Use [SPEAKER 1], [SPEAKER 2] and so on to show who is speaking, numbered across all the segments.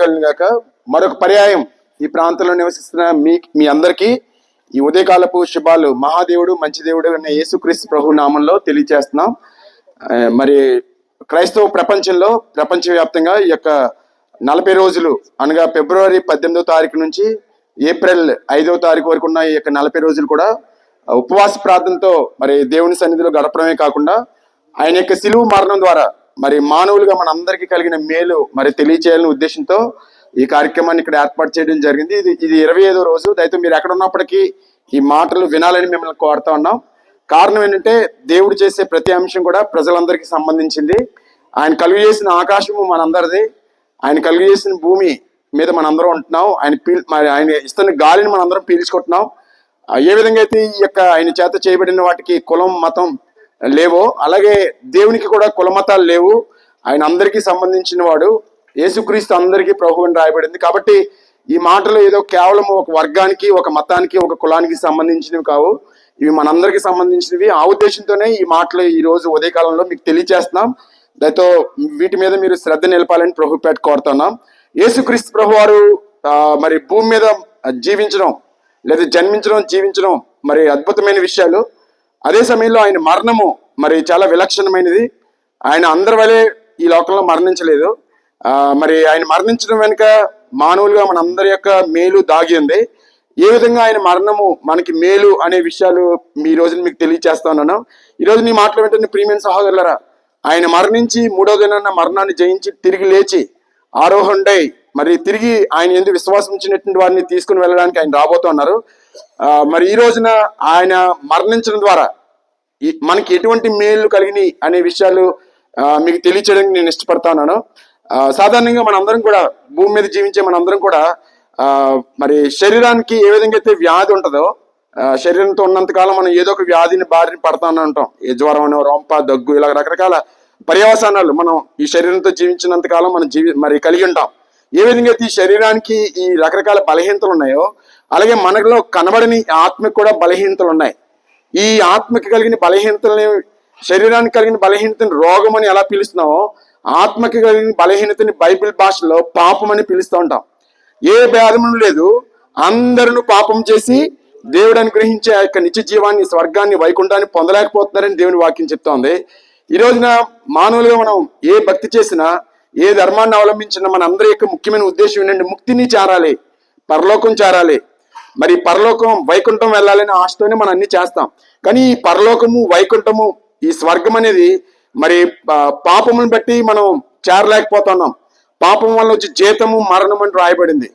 [SPEAKER 1] కలిగాక మరొక పర్యాయం ఈ ప్రాంతంలో నివసిస్తున్న మీ అందరికీ ఈ ఉదయకాలపు శుభాలు మహాదేవుడు మంచి దేవుడు అనే యేసుక్రీస్తు ప్రభు నామంలో తెలియజేస్తున్నాం. మరి క్రైస్తవ ప్రపంచంలో ప్రపంచవ్యాప్తంగా ఈ యొక్క 40 రోజులు అనగా ఫిబ్రవరి 18వ తారీఖు నుంచి ఏప్రిల్ 5వ తారీఖు వరకు ఉన్న ఈ యొక్క 40 రోజులు కూడా ఉపవాస ప్రార్థనతో మరి దేవుని సన్నిధిలో గడపడమే కాకుండా ఆయన యొక్క సిలువు మరణం ద్వారా మరి మానవులుగా మన అందరికీ కలిగిన మేలు మరి తెలియచేయాలనే ఉద్దేశంతో ఈ కార్యక్రమాన్ని ఇక్కడ ఏర్పాటు చేయడం జరిగింది. ఇది 25వ రోజు. దయతో మీరు ఎక్కడ ఉన్నప్పటికీ ఈ మాటలు వినాలని మిమ్మల్ని కోరుతా ఉన్నాం. కారణం ఏంటంటే దేవుడు చేసే ప్రతి అంశం కూడా ప్రజలందరికీ సంబంధించింది. ఆయన కలుగు చేసిన ఆకాశము మనందరిది, ఆయన కలుగు చేసిన భూమి మీద మనందరం ఉంటున్నాం, ఆయన ఇస్తున్న గాలిని మనందరం పీల్చుకుంటున్నాం. ఏ విధంగా అయితే ఈ యొక్క ఆయన చేత చేయబడిన వాటికి కులం మతం లేవో అలాగే దేవునికి కూడా కుల మతాలు లేవు. ఆయన అందరికీ సంబంధించిన వాడు, యేసుక్రీస్తు అందరికీ ప్రభు అని రాయబడింది. కాబట్టి ఈ మాటలు ఏదో కేవలం ఒక వర్గానికి ఒక మతానికి ఒక కులానికి సంబంధించినవి కావు, ఇవి మనందరికీ సంబంధించినవి. ఆ ఉద్దేశంతోనే ఈ మాటలు ఈ రోజు ఉదయకాలంలో మీకు తెలియజేస్తున్నాం. దాంతో వీటి మీద మీరు శ్రద్ధ నిలపాలని ప్రభుపేట కోరుతున్నాం. యేసుక్రీస్తు ప్రభు వారు మరి భూమి మీద జీవించడం లేదా జన్మించడం జీవించడం మరి అద్భుతమైన విషయాలు. అదే సమయంలో ఆయన మరణము మరి చాలా విలక్షణమైనది. ఆయన అందరి వలె ఈ లోకంలో మరణించలేదు. మరి ఆయన మరణించడం వెనుక మానవులుగా మన అందరి యొక్క మేలు దాగి ఉంది. ఏ విధంగా ఆయన మరణము మనకి మేలు అనే విషయాలు ఈ రోజున మీకు తెలియజేస్తా ఉన్నాను. ఈరోజు నీ మాటలు వెంటనే ప్రియమైన సహోదరులరా, ఆయన మరణించి 3వ దినాన మరణాన్ని జయించి తిరిగి లేచి ఆరోహణై మరి తిరిగి ఆయన ఎందుకు విశ్వాసం ఉంచినటువంటి వారిని తీసుకుని వెళ్ళడానికి ఆయన రాబోతున్నారు. మరి ఈ రోజున ఆయన మరణించడం ద్వారా మనకి ఎటువంటి మేలు కలిగినాయి అనే విషయాలు మీకు తెలియచేయడానికి నేను ఇష్టపడతా ఉన్నాను. సాధారణంగా మనందరం కూడా భూమి మీద జీవించే మనందరం కూడా మరి శరీరానికి ఏ విధంగా అయితే వ్యాధి ఉంటుందో, శరీరంతో ఉన్నంతకాలం మనం ఏదో ఒక వ్యాధిని బారిన పడతానే ఉంటాం. ఏ జ్వరం అనో, రొంప, దగ్గు, ఇలా రకరకాల పర్యవసానాలు మనం ఈ శరీరంతో జీవించినంతకాలం మనం మరి కలిగి ఉంటాం. ఏ విధంగా అయితే ఈ శరీరానికి ఈ రకరకాల బలహీనతలు ఉన్నాయో అలాగే మనలో కనబడని ఆత్మకు కూడా బలహీనతలు ఉన్నాయి. ఈ ఆత్మకి కలిగిన బలహీనతలని, శరీరానికి కలిగిన బలహీనతని రోగం అని ఎలా పిలుస్తున్నామో ఆత్మకి కలిగిన బలహీనతని బైబిల్ భాషలో పాపం అని పిలుస్తూ ఉంటాం. ఏ భేదము లేదు, అందరూ పాపం చేసి దేవుడు అనుగ్రహించే ఆ యొక్క నిత్య జీవాన్ని, స్వర్గాన్ని, వైకుంఠాన్ని పొందలేకపోతున్నారని దేవుని వాక్యం చెప్తోంది. ఈ రోజున మానవులుగా మనం ఏ భక్తి చేసినా, ఏ ధర్మాన్ని అవలంబించినా మన అందరి యొక్క ముఖ్యమైన ఉద్దేశం ఏంటంటే ముక్తిని చేరాలి, పరలోకం చేరాలి. మరి పరలోకం, వైకుంఠం వెళ్ళాలని ఆశతోనే మనం అన్ని చేస్తాం. కానీ ఈ పరలోకము, వైకుంఠము, ఈ స్వర్గం అనేది మరి పాపమును బట్టి మనం చేరలేకపోతున్నాం. పాపం వల్ల వచ్చి జీతము మరణం అని రాయబడింది.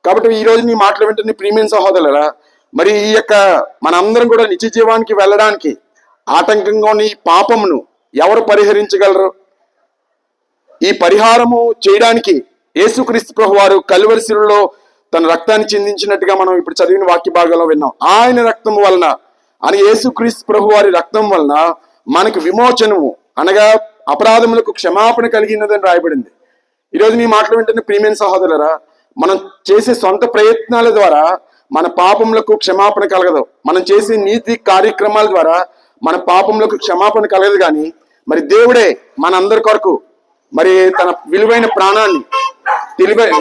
[SPEAKER 1] కాబట్టి ఈ రోజు నీ మాటలు వెంటనే ప్రియమైన సహోదరులరా, మరి ఈ యొక్క మనందరం కూడా నిత్య జీవానికి వెళ్ళడానికి ఆటంకంగా ఉన్న ఈ పాపమును ఎవరు పరిహరించగలరు? ఈ పరిహారము చేయడానికి యేసుక్రీస్తు ప్రభు వారు కల్వరి శిలువలో తన రక్తాన్ని చిందించినట్టుగా మనం ఇప్పుడు చదివిన వాక్య భాగంలో విన్నాం. ఆయన రక్తం వలన అని, యేసుక్రీస్తు ప్రభు వారి రక్తం వలన మనకు విమోచనము అనగా అపరాధములకు క్షమాపణ కలిగినదని రాయబడింది. ఈరోజు మీ మాటలు వెంటనే ప్రియమైన సహోదరులరా, మనం చేసే సొంత ప్రయత్నాల ద్వారా మన పాపములకు క్షమాపణ కలగదు. మనం చేసే నీతి కార్యక్రమాల ద్వారా మన పాపములకు క్షమాపణ కలగదు. కానీ మరి దేవుడే మనందరి కొరకు మరి తన విలువైన ప్రాణాన్ని,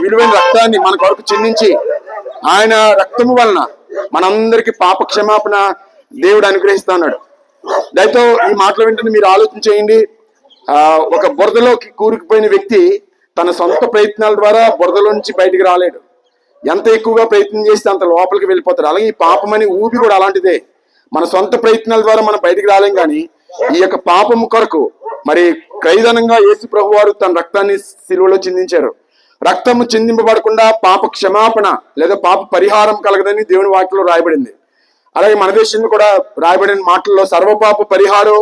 [SPEAKER 1] విలువైన రక్తాన్ని మన కొరకు చిందించి ఆయన రక్తము వలన మనందరికి పాప క్షమాపణ దేవుడు అనుగ్రహిస్తున్నాడు. దయతో ఈ మాటలు వెంటనే మీరు ఆలోచన చేయండి. ఒక బురదలోకి కూరుకుపోయిన వ్యక్తి తన సొంత ప్రయత్నాల ద్వారా బురదలో నుంచి బయటికి రాలేడు. ఎంత ఎక్కువగా ప్రయత్నం చేస్తే అంత లోపలికి వెళ్ళిపోతాడు. అలాగే ఈ పాపం అనే ఊపి కూడా అలాంటిదే. మన సొంత ప్రయత్నాల ద్వారా మనం బయటికి రాలేం. కానీ ఈ యొక్క పాపము కొరకు మరి ఖైదనంగా యేసు ప్రభు వారు తన రక్తాన్ని సిలువలో చిందించారు. రక్తము చిందింపబడకుండా పాప క్షమాపణ లేదా పాప పరిహారం కలగదని దేవుని వాక్యంలో రాయబడింది. అలాగే మన దేశంలో కూడా రాయబడిన మాటల్లో సర్వపాప పరిహారం,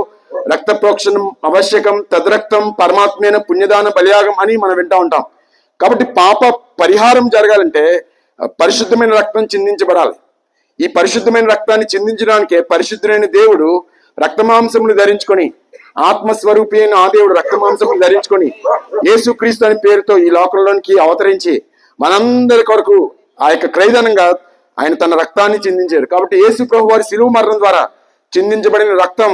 [SPEAKER 1] రక్త ప్రోక్షణం ఆవశ్యకం, తద్రక్తం పరమాత్మైన పుణ్యదాన బలియాగం అని మనం వింటూ ఉంటాం. కాబట్టి పాప పరిహారం జరగాలంటే పరిశుద్ధమైన రక్తం చిందించబడాలి. ఈ పరిశుద్ధమైన రక్తాన్ని చిందించడానికే పరిశుద్ధులైన దేవుడు రక్తమాంసములు ధరించుకొని, ఆత్మస్వరూపి అయిన ఆ దేవుడు రక్తమాంసములు ధరించుకొని యేసుక్రీస్తు అనే పేరుతో ఈ లోకంలోనికి అవతరించి మనందరి కొరకు ఆ యొక్క క్రైదనంగా ఆయన తన రక్తాన్ని చిందించారు. కాబట్టి యేసు ప్రభు వారి శిలువ మరణం ద్వారా చిందించబడిన రక్తం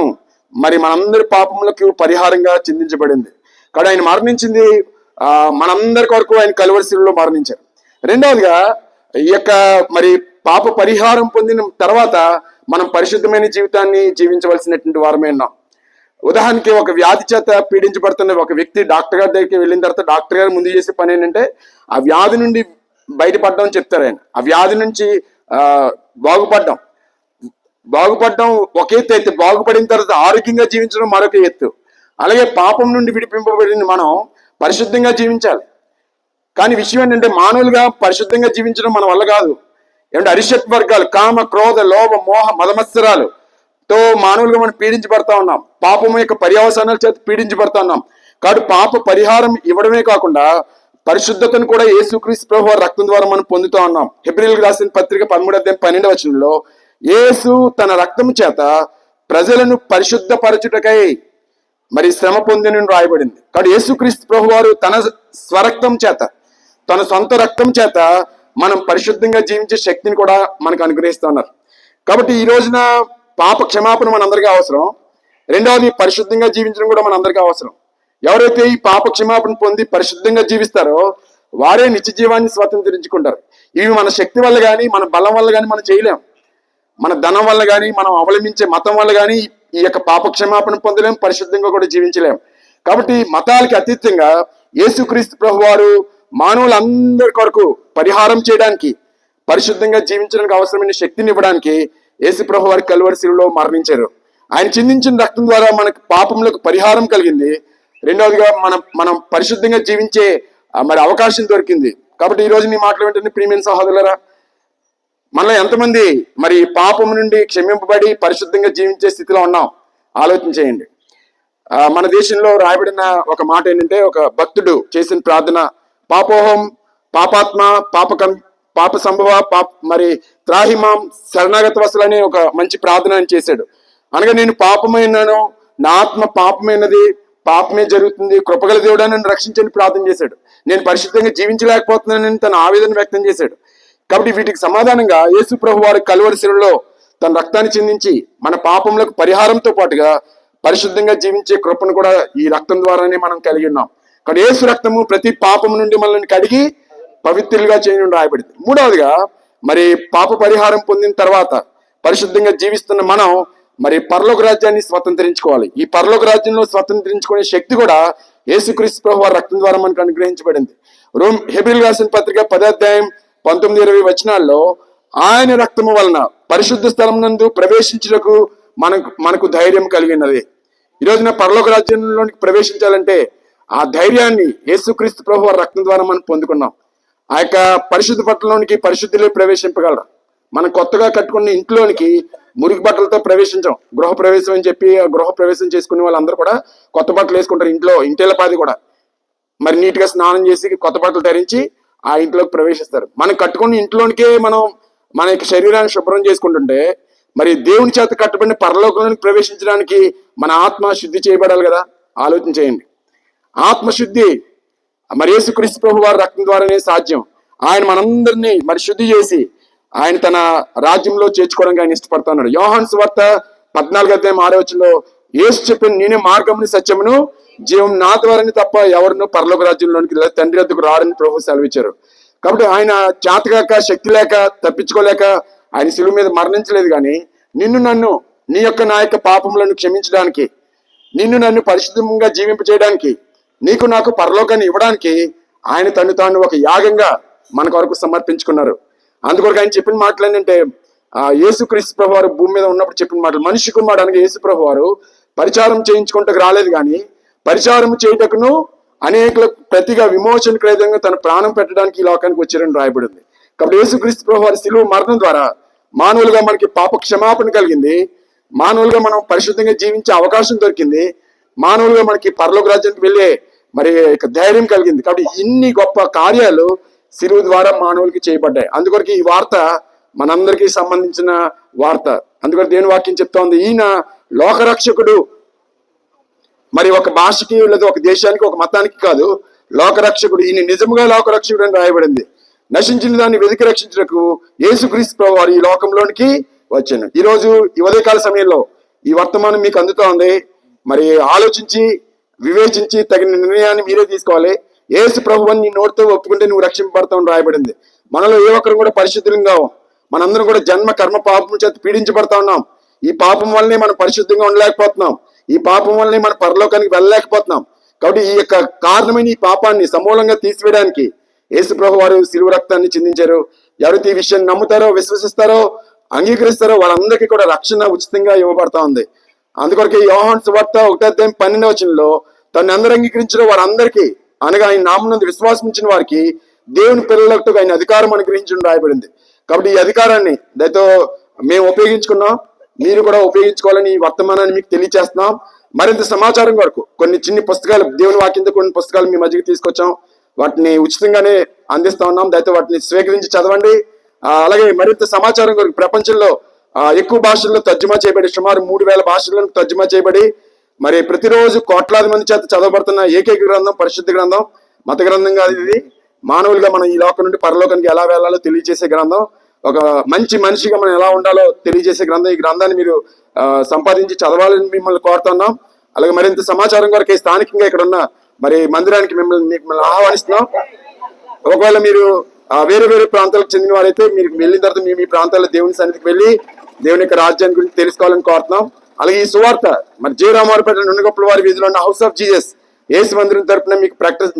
[SPEAKER 1] మరి మనందరి పాపములకు పరిహారంగా చిందించబడింది. కాబట్టి ఆయన మరణించింది మనందరి కొరకు ఆయన కలువరి శిలువలో మరణించారు. రెండవదిగా ఈ యొక్క మరి పాప పరిహారం పొందిన తర్వాత మనం పరిశుద్ధమైన జీవితాన్ని జీవించవలసినటువంటి వారమే ఉన్నాం. ఉదాహరణకి ఒక వ్యాధి చేత పీడించబడుతున్న ఒక వ్యక్తి డాక్టర్ గారి దగ్గరికి వెళ్ళిన తర్వాత డాక్టర్ గారు ముందు చేసే పని ఏంటంటే ఆ వ్యాధి నుండి బయటపడడం అని చెప్తారు ఆయన. ఆ వ్యాధి నుంచి బాగుపడడం ఒక ఎత్తు అయితే బాగుపడిన తర్వాత ఆరోగ్యంగా జీవించడం మరొక ఎత్తు. అలాగే పాపం నుండి విడిపింపబడిన మనం పరిశుద్ధంగా జీవించాలి. కానీ విషయం ఏంటంటే మానవులుగా పరిశుద్ధంగా జీవించడం మన వల్ల కాదు. ఏమంటే అరిషత్ వర్గాలు కామ క్రోధ లోభ మోహ మదమత్సరాలతో మానవులుగా మనం పీడించబడతా ఉన్నాం. పాపం యొక్క పర్యవసానాల చేత పీడించబడతా ఉన్నాం. కాబట్టి పాప పరిహారం ఇవ్వడమే కాకుండా పరిశుద్ధతను కూడా యేసుక్రీస్తు ప్రభువు రక్తం ద్వారా మనం పొందుతా ఉన్నాం. హెబ్రీయులకు రాసిన పత్రిక 13:12 యేసు తన రక్తం చేత ప్రజలను పరిశుద్ధపరచుటకై మరి శ్రమ పొందిన రాయబడింది. కాబట్టి యేసుక్రీస్తు ప్రభు వారు తన స్వరక్తం చేత, తన సొంత రక్తం చేత మనం పరిశుద్ధంగా జీవించే శక్తిని కూడా మనకు అనుగ్రహిస్తూ ఉన్నారు. కాబట్టి ఈ రోజున పాప క్షమాపణ మనందరికీ అవసరం. రెండవది పరిశుద్ధంగా జీవించడం కూడా మనందరికీ అవసరం. ఎవరైతే ఈ పాప క్షమాపణ పొంది పరిశుద్ధంగా జీవిస్తారో వారే నిత్య జీవాన్ని స్వతంత్రించుకుంటారు. ఇవి మన శక్తి వల్ల కానీ మన బలం వల్ల కానీ మనం చేయలేం. మన ధనం వల్ల కానీ మనం అవలంబించే మతం వల్ల కానీ ఈ యొక్క పాప క్షమాపణ పొందలేం, పరిశుద్ధంగా కూడా జీవించలేం. కాబట్టి మతాలకి అతీతంగా యేసుక్రీస్తు ప్రభు వారు మానవులందరి కొరకు పరిహారం చేయడానికి, పరిశుద్ధంగా జీవించడానికి అవసరమైన శక్తిని ఇవ్వడానికి యేసు ప్రభు వారి కలువరి శిలువలో మరణించారు. ఆయన చిందించిన రక్తం ద్వారా మనకు పాపములకు పరిహారం కలిగింది. రెండవదిగా మనం పరిశుద్ధంగా జీవించే మరి అవకాశం దొరికింది. కాబట్టి ఈ రోజు నీ మాటలు ఏంటంటే ప్రియమైన సహోదరులారా, మనలో ఎంతమంది మరి పాపం నుండి క్షమింపబడి పరిశుద్ధంగా జీవించే స్థితిలో ఉన్నాం ఆలోచన చేయండి. మన దేశంలో రాయబడిన ఒక మాట ఏంటంటే, ఒక భక్తుడు చేసిన ప్రార్థన, పాపోహం పాపాత్మ పాప సంభవ మరి త్రాహిమాం శరణాగత వసలు అనే ఒక మంచి ప్రార్థన అని చేశాడు. అనగా నేను పాపమైనాను, నా ఆత్మ పాపమైనది, పాపమే జరుగుతుంది, కృపగల దేవుడా నన్ను రక్షించని ప్రార్థన చేశాడు. నేను పరిశుద్ధంగా జీవించలేకపోతున్నానని తన ఆవేదన వ్యక్తం చేశాడు. కాబట్టి వీటికి సమాధానంగా యేసు ప్రభు వారి కలువరి శిలువలో తన రక్తాన్ని చిందించి మన పాపములకు పరిహారంతో పాటుగా పరిశుద్ధంగా జీవించే కృపను కూడా ఈ రక్తం ద్వారానే మనం కలిగి ఉన్నాం. కాబట్టి యేసు రక్తము ప్రతి పాపము నుండి మనల్ని కడిగి పవిత్రులుగా చేయడం రాయబడింది. మూడవదిగా మరి పాప పరిహారం పొందిన తర్వాత పరిశుద్ధంగా జీవిస్తున్న మనం మరి పరలోక రాజ్యాన్ని స్వతంత్రించుకోవాలి. ఈ పరలోక రాజ్యంలో స్వతంత్రించుకునే శక్తి కూడా యేసుక్రీస్తు ప్రభు వారి రక్తం ద్వారా మనకు అనుగ్రహించబడింది. హెబ్రీయులకు రాసిన పత్రిక 10:19 ఆయన రక్తము వలన పరిశుద్ధ స్థలం నందు ప్రవేశించుటకు మనకు ధైర్యం కలిగినది. ఈ రోజున పరలోక రాజ్యంలోనికి ప్రవేశించాలంటే ఆ ధైర్యాన్ని యేసుక్రీస్తు ప్రభు వారి రక్తం ద్వారా మనం పొందుకున్నాం. ఆ యొక్క పరిశుద్ధ పట్టణంలోనికి పరిశుద్ధిలో ప్రవేశింపగలరు. మనం కొత్తగా కట్టుకున్న ఇంట్లోనికి మురికి బట్టలతో ప్రవేశించాం. గృహ ప్రవేశం అని చెప్పి ఆ గృహ ప్రవేశం చేసుకునే వాళ్ళందరూ కూడా కొత్త బట్టలు వేసుకుంటారు. ఇంటిల్లపాది కూడా మరి నీట్గా స్నానం చేసి కొత్త బట్టలు ధరించి ఆ ఇంట్లోకి ప్రవేశిస్తారు. మనం కట్టుకున్న ఇంట్లోనికే మనం మన యొక్క శరీరాన్ని శుభ్రం చేసుకుంటుంటే మరి దేవుని చేత కట్టుబడిన పరలోకంలోనికి ప్రవేశించడానికి మన ఆత్మ శుద్ధి చేయబడాలి కదా. ఆలోచన చేయండి. ఆత్మశుద్ధి మరి యేసుక్రీస్తు ప్రభు వారి రక్తం ద్వారానే సాధ్యం. ఆయన మనందరినీ మరి శుద్ధి చేసి ఆయన తన రాజ్యంలో చేర్చుకోవడానికి ఆయన ఇష్టపడుతున్నాడు. యోహాను సువార్త 14:6 యేసు చెప్పిన నేనే మార్గమును సత్యమును జీవం, నా ద్వారానే తప్ప ఎవరినో పరలోక రాజ్యంలోనికి తండ్రి వద్దకు రారని ప్రభు సెలవిచ్చారు. కాబట్టి ఆయన చేతగాక శక్తి లేక తప్పించుకోలేక ఆయన శిలువ మీద మరణించలేదు. కానీ నన్ను నీ యొక్క నా యొక్క పాపములను క్షమించడానికి, నన్ను పరిశుద్ధంగా జీవింపచేయడానికి, నీకు నాకు పరలోకాన్ని ఇవ్వడానికి ఆయన తాను ఒక యాగంగా మన కొరకు సమర్పించుకున్నారు. అందుకొరకు ఆయన చెప్పిన మాటలు ఏంటంటే, యేసుక్రీస్తు ప్రభు వారు భూమి మీద ఉన్నప్పుడు చెప్పిన మాటలు, మనిషి కుమారుడు అనగా యేసు ప్రభు వారు పరిచారం చేయించుకుంటకు రాలేదు కానీ పరిచారం చేయుటకును అనేకులకు ప్రతిగా విమోచన క్రయంగా తన ప్రాణం పెట్టడానికి ఈ లోకానికి వచ్చారని రాయబడింది. కాబట్టి యేసుక్రీస్తు ప్రభు వారి శిలువ మరణం ద్వారా మానవులుగా మనకి పాప క్షమాపణ కలిగింది. మానవులుగా మనం పరిశుద్ధంగా జీవించే అవకాశం దొరికింది. మానవులుగా మనకి పరలోక రాజ్యానికి వెళ్ళే మరి ధైర్యం కలిగింది. కాబట్టి ఇన్ని గొప్ప కార్యాలు శిలువ ద్వారా మానవులకి చేయబడ్డాయి. అందుకొరకు ఈ వార్త మనందరికీ సంబంధించిన వార్త. అందుకొరకు దేవుని వాక్యం చెప్తా ఉంది, ఈయన లోకరక్షకుడు. మరి ఒక భాషకి లేదా ఒక దేశానికి ఒక మతానికి కాదు, లోకరక్షకుడు. ఈయన నిజంగా లోకరక్షకుడు అని రాయబడింది. నశించిన దాన్ని వెతికి రక్షించడానికి యేసుక్రీస్తు ప్రభు వారు ఈ లోకంలోనికి వచ్చాను. ఈరోజు ఈ ఉదయకాల సమయంలో ఈ వర్తమానం మీకు అందుతూ ఉంది. మరి ఆలోచించి వివేచించి తగిన నిర్ణయాన్ని మీరే తీసుకోవాలి. యేసు ప్రభువుని నీ నోటితో ఒప్పుకుంటే నువ్వు రక్షింపబడతావు అని రాయబడింది. మనలో ఏ ఒక్కరు కూడా పరిశుద్ధులుగా మనందరం కూడా జన్మ కర్మ పాపం చేత పీడించబడతా ఉన్నాం. ఈ పాపం వల్లనే మనం పరిశుద్ధంగా ఉండలేకపోతున్నాం. ఈ పాపం వల్లనే మనం పరలోకానికి వెళ్ళలేకపోతున్నాం. కాబట్టి ఈ యొక్క కారణమైన ఈ పాపాన్ని సమూలంగా తీసివేయడానికి యేసు ప్రభు వారు శిలువ రక్తాన్ని చిందించారు. ఎవరైతే ఈ విషయాన్ని నమ్ముతారో, విశ్వసిస్తారో, అంగీకరిస్తారో వాళ్ళందరికీ కూడా రక్షణ ఉచితంగా ఇవ్వబడతా ఉంది. అందుకొరకే యోహాను సువార్త 1:12 తను అందరూ అంగీకరించిన వారందరికీ, అనగా ఆయన నామమునందు విశ్వాసం ఉంచిన వారికి దేవుని పిల్లలకు ఆయన అధికారం అనుగ్రహించడం రాయబడింది. కాబట్టి ఈ అధికారాన్ని దయతో మేము ఉపయోగించుకున్నాం, మీరు కూడా ఉపయోగించుకోవాలని ఈ వర్తమానాన్ని మీకు తెలియజేస్తున్నాం. మరింత సమాచారం కొరకు కొన్ని చిన్ని పుస్తకాలు, దేవుని వాక్యంతో కొన్ని పుస్తకాలు మీ మధ్యకి తీసుకొచ్చాం. వాటిని ఉచితంగానే అందిస్తా ఉన్నాం. దయతో వాటిని స్వీకరించి చదవండి. అలాగే మరింత సమాచారం కొరకు ప్రపంచంలో ఎక్కువ భాషల్లో తర్జుమా చేయబడి, సుమారు 3000 భాషలను తర్జుమా చేయబడి, మరి ప్రతిరోజు కోట్లాది మంది చేత చదవబడుతున్న ఏకైక గ్రంథం పరిశుద్ధ గ్రంథం. మత గ్రంథం కాదు ఇది. మానవులుగా మనం ఈ లోకం నుండి పరలోకానికి ఎలా వెళ్ళాలో తెలియజేసే గ్రంథం. ఒక మంచి మనిషిగా మనం ఎలా ఉండాలో తెలియజేసే గ్రంథం. ఈ గ్రంథాన్ని మీరు సంపాదించి చదవాలని మిమ్మల్ని కోరుతున్నాం. అలాగే మరింత సమాచారం కొరకు స్థానికంగా ఇక్కడ ఉన్న మరి మందిరానికి మిమ్మల్ని ఆహ్వానిస్తున్నాం. ఒకవేళ మీరు వేరే వేరే ప్రాంతాలకు చెందిన వారైతే మీరు వెళ్ళిన తర్వాత మీ ప్రాంతాల్లో దేవుని సన్నిధికి వెళ్ళి దేవుని యొక్క రాజ్యాన్ని గురించి తెలుసుకోవాలని కోరుతున్నాం. అలాగే ఈ సువార్త మరి జే రామారపేట నుండిగొప్పల వారి వీధిలో ఉన్న హౌస్ ఆఫ్ జీసస్ యేసు మందిరం తరపున మీకు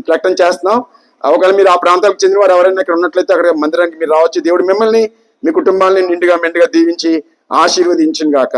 [SPEAKER 1] ప్రకటన చేస్తున్నాం. ఒకవేళ మీరు ఆ ప్రాంతాలకు చెందిన వారు ఎవరైనా ఇక్కడ ఉన్నట్లయితే అక్కడ మందిరానికి మీరు రావచ్చు. దేవుడు మిమ్మల్ని, మీ కుటుంబాన్ని నిండుగా మెండుగా దీవించి ఆశీర్వదించును గాక.